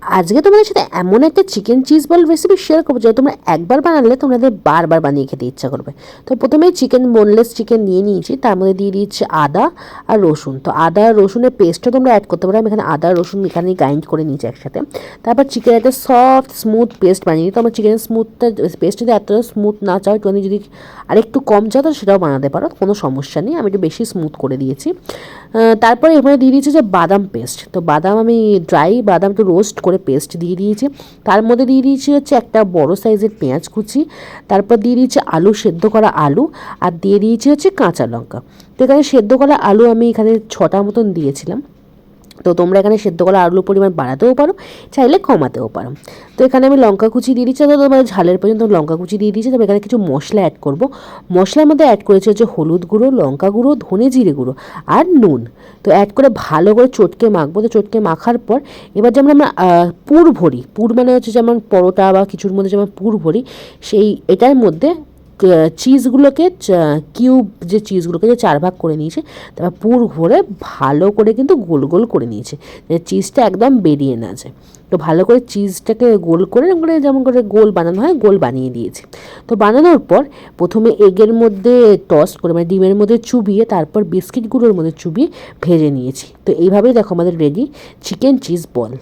আজকে তোমাদের সাথে এমন একটা chicken cheese ball recipe share করবো যেটা তোমরা একবার বানালে তোমাদের বারবার বানিয়ে খেতে ইচ্ছা করবে। তো প্রথমে চিকেন বোনলেস চিকেন নিয়ে নিয়েছি, তার মধ্যে দিয়ে দিচ্ছি আদা আর রসুন। তো আদা আর রসুনের পেস্টটা তোমরা অ্যাড করতে পারো, আমি এখানে আদা রসুন এখানে গ্রাইন্ড করে নিয়েছি একসাথে। তারপর চিকেন একটা সফট স্মুথ পেস্ট বানিয়ে নিই। তো আমার চিকেনের স্মুথটা পেস্ট যদি এত স্মুথ না চাও, একটু যদি আরেকটু কম চাও তো সেটাও বানাতে পারো, কোনো সমস্যা নেই। আমি একটু বেশি স্মুথ করে দিয়েছি। তারপরে এখানে দিয়ে দিয়েছি যে বাদাম পেস্ট। তো বাদাম আমি ড্রাই বাদাম একটু রোস্ট করে পেস্ট দিয়ে দিয়েছি। তার মধ্যে দিয়ে দিয়েছি হচ্ছে একটা বড় সাইজের পেঁয়াজ কুচি। তারপর দিয়ে দিয়েছি আলু, সেদ্ধ করা আলু। আর দিয়ে দিয়েছি হচ্ছে কাঁচা লঙ্কা। তো এখানে সেদ্ধ করা আলু আমি এখানে 6টা মতন দিয়েছিলাম। তো তোমরা এখানে সেদ্ধ করা আলুর পরিমাণ বাড়াতেও পারো, চাইলে কমাতেও পারো। তো এখানে আমি লঙ্কা কুচি দিয়ে দিচ্ছি, তো তোমার ঝালের পর্যন্ত লঙ্কা কুচি দিয়ে দিয়েছি। তবে এখানে কিছু মশলা অ্যাড করবো। মশলার মধ্যে অ্যাড করেছি হচ্ছে হলুদ গুঁড়ো, লঙ্কা গুঁড়ো, ধনে জিরে গুঁড়ো আর নুন। তো অ্যাড করে ভালো করে চটকে মাখবো। তো চটকে মাখার পর এবার যেমন আমরা পুর ভরি, পুর মানে হচ্ছে যেমন পরোটা বা কিছুর মধ্যে যেমন পুর ভরি, সেই এটার মধ্যে চিজগুলোকে কিউব যে চিজগুলোকে যে 4 ভাগ করে নিয়েছে, তারপর পুর ভরে ভালো করে কিন্তু গোল গোল করে নিয়েছে, চিজটা একদম বেরিয়ে না যায়। তো ভালো করে চিজটাকে গোল করে যেমন করে গোল বানানো হয় গোল বানিয়ে দিয়েছি। তো বানানোর পর প্রথমে এগের মধ্যে টস্ট করে মানে ডিমের মধ্যে চুবিয়ে, তারপর বিস্কিটগুলোর মধ্যে চুবিয়ে ভেজে নিয়েছি। তো এইভাবেই দেখো আমাদের রেডি চিকেন চিজ বল।